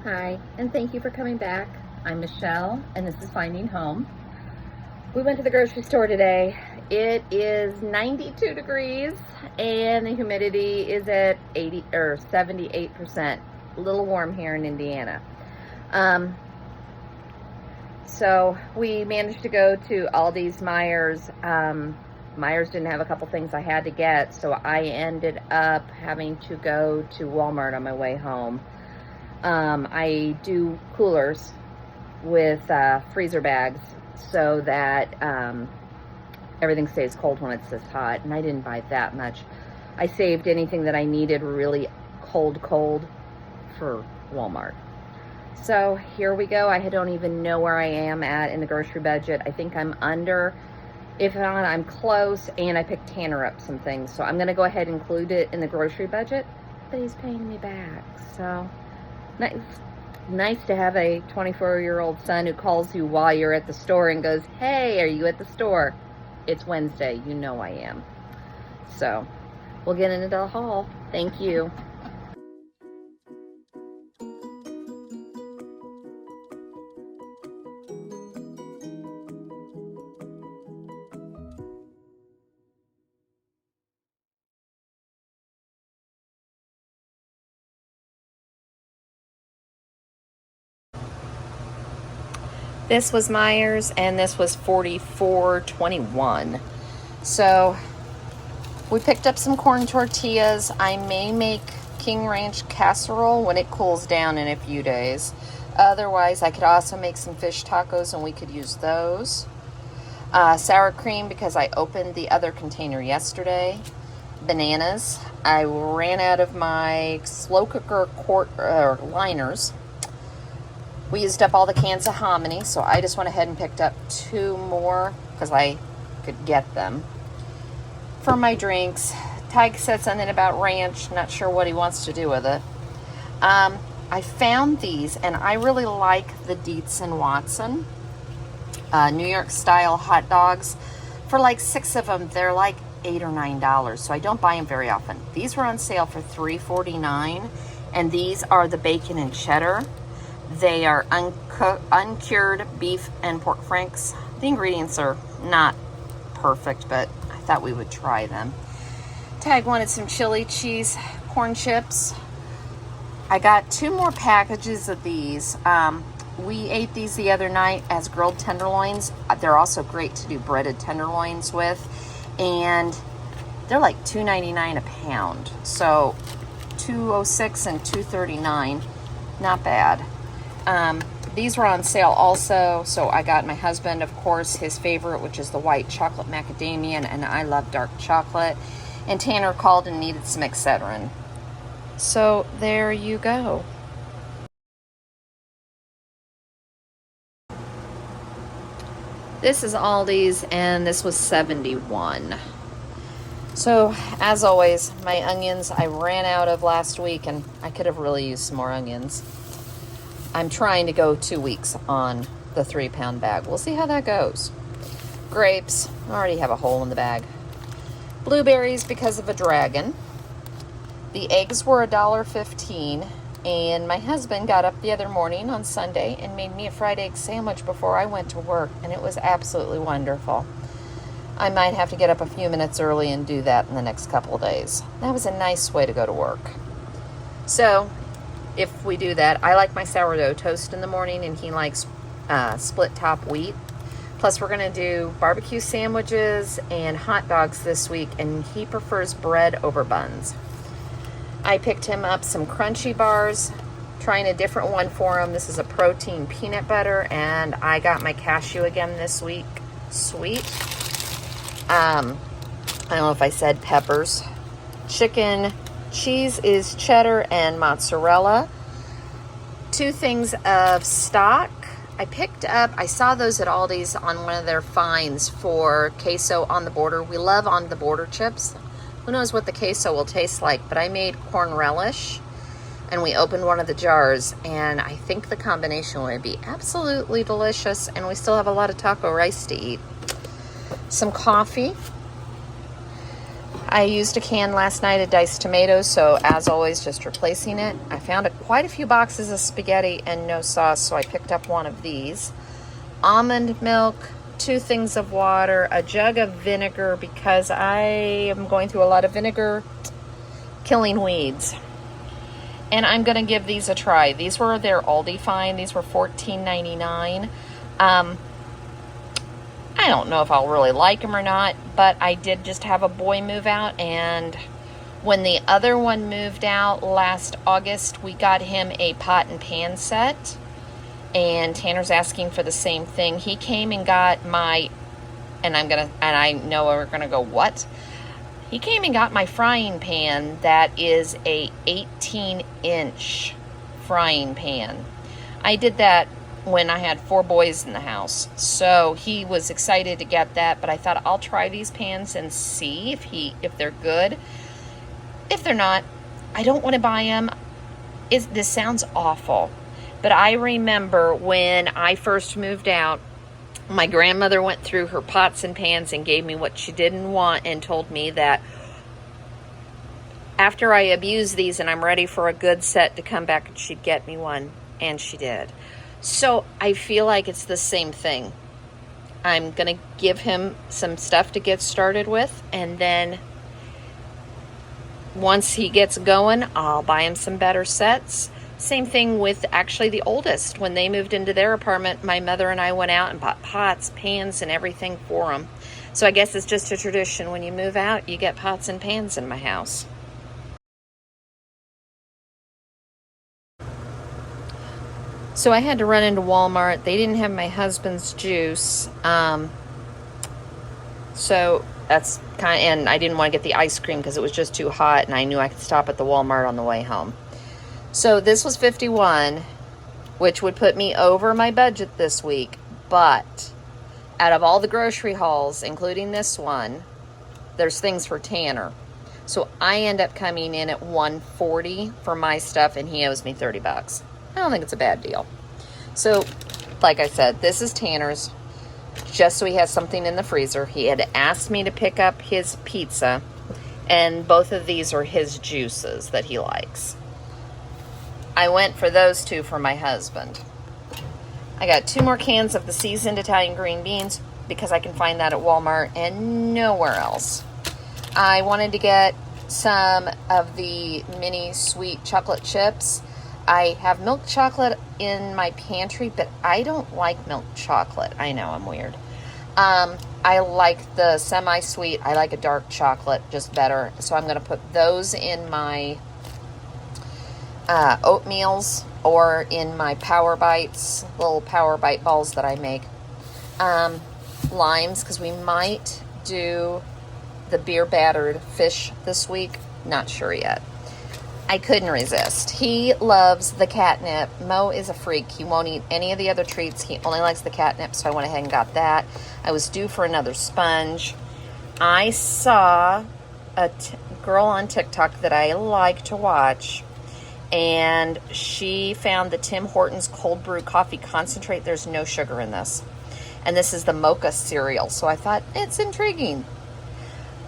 Hi, and thank you for coming back. I'm Michelle, and this is Finding Home. We went to the grocery store today. It is 92 degrees, and the humidity is at 80 or 78%. A little warm here in Indiana. So we managed to go to Aldi's, Meijer's. Meijer's didn't have a couple things I had to get, so I ended up having to go to Walmart on my way home. I do coolers with freezer bags so that everything stays cold when it's this hot, and I didn't buy that much. I saved anything that I needed really cold for Walmart. So here we go. I don't even know where I am at in the grocery budget. I think I'm under. If not, I'm close, and I picked Tanner up some things. So I'm going to go ahead and include it in the grocery budget, but he's paying me back. So nice to have a 24-year-old son who calls you while you're at the store and goes, "Hey, are you at the store?" It's Wednesday. You know I am. So we'll get into the haul. Thank you. This was Meijer's, and this was $44.21. So we picked up some corn tortillas. I may make King Ranch casserole when it cools down in a few days. Otherwise, I could also make some fish tacos, and we could use those. Sour cream, because I opened the other container yesterday. Bananas. I ran out of my slow cooker liners. We used up all the cans of hominy, so I just went ahead and picked up 2 more because I could get them. For my drinks, Tyke said something about ranch. Not sure what he wants to do with it. I found these, and I really like the Dietz and Watson New York style hot dogs. For like 6 of them, they're like $8 or $9, so I don't buy them very often. These were on sale for $3.49, and these are the bacon and cheddar. They are uncured beef and pork franks. The ingredients are not perfect, but I thought we would try them. Tag wanted some chili cheese corn chips. I got 2 more packages of these. We ate these the other night as grilled tenderloins. They're also great to do breaded tenderloins with, and they're like $2.99 a pound. So $2.06 and $2.39, not bad. These were on sale also, so I got my husband, of course, his favorite, which is the white chocolate macadamia, and I love dark chocolate. And Tanner called and needed some Excedrin. So there you go. This is Aldi's, and this was $71. So, as always, my onions I ran out of last week, and I could have really used some more onions. I'm trying to go 2 weeks on the 3-pound bag. We'll see how that goes. Grapes, I already have a hole in the bag. Blueberries because of a dragon. The eggs were $1.15, and my husband got up the other morning on Sunday and made me a fried egg sandwich before I went to work, and it was absolutely wonderful. I might have to get up a few minutes early and do that in the next couple of days. That was a nice way to go to work. So, if we do that, I like my sourdough toast in the morning, and he likes split top wheat. Plus, we're going to do barbecue sandwiches and hot dogs this week, and he prefers bread over buns. I picked him up some crunchy bars, trying a different one for him. This is a protein peanut butter, and I got my cashew again this week. Sweet. I don't know if I said peppers. Chicken. Cheese is cheddar and mozzarella. 2 things of stock. I saw those at Aldi's on one of their finds for queso on the border. We love on the border chips. Who knows what the queso will taste like, but I made corn relish, and we opened one of the jars, and I think the combination would be absolutely delicious, and we still have a lot of taco rice to eat. Some coffee. I used a can last night of diced tomatoes, so as always, just replacing it. I found quite a few boxes of spaghetti and no sauce, so I picked up one of these. Almond milk, 2 things of water, a jug of vinegar because I am going through a lot of vinegar killing weeds. And I'm going to give these a try. These were their Aldi find. These were $14.99. I don't know if I'll really like them or not, but I did just have a boy move out, and when the other one moved out last August, we got him a pot and pan set, and Tanner's asking for the same thing. He came and got my, and I know we're gonna go, what? He came and got my frying pan that is a 18-inch frying pan. I did that when I had 4 boys in the house, so he was excited to get that, but I thought I'll try these pans and see if they're good. If they're not, I don't want to buy them. This sounds awful, but I remember when I first moved out, my grandmother went through her pots and pans and gave me what she didn't want and told me that after I abuse these and I'm ready for a good set to come back, she'd get me one, and she did. So I feel like it's the same thing. I'm going to give him some stuff to get started with, and then once he gets going, I'll buy him some better sets. Same thing with actually the oldest. When they moved into their apartment, my mother and I went out and bought pots, pans, and everything for them. So I guess it's just a tradition. When you move out, you get pots and pans in my house. So I had to run into Walmart. They didn't have my husband's juice. So that's and I didn't want to get the ice cream because it was just too hot, and I knew I could stop at the Walmart on the way home. So this was $51, which would put me over my budget this week. But out of all the grocery hauls, including this one, there's things for Tanner. So I end up coming in at $140 for my stuff, and he owes me $30. I don't think it's a bad deal. So, like I said, this is Tanner's, just so he has something in the freezer. He had asked me to pick up his pizza, and both of these are his juices that he likes. I went for those 2 for my husband. I got 2 more cans of the seasoned Italian green beans because I can find that at Walmart and nowhere else. I wanted to get some of the mini sweet chocolate chips. I have milk chocolate in my pantry, but I don't like milk chocolate. I know, I'm weird. I like the semi-sweet. I like a dark chocolate just better. So I'm going to put those in my oatmeals or in my Power Bites, little Power Bite balls that I make. Limes, because we might do the beer battered fish this week. Not sure yet. I couldn't resist. He loves the catnip. Mo is a freak. He won't eat any of the other treats. He only likes the catnip, so I went ahead and got that. I was due for another sponge. I saw a girl on TikTok that I like to watch, and she found the Tim Hortons cold brew coffee concentrate. There's no sugar in this. And this is the mocha cereal, so I thought, it's intriguing.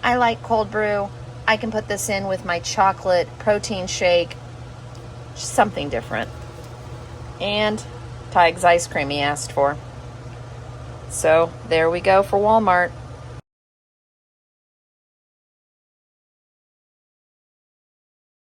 I like cold brew. I can put this in with my chocolate protein shake. Something different. And Tig's ice cream he asked for. So there we go for Walmart.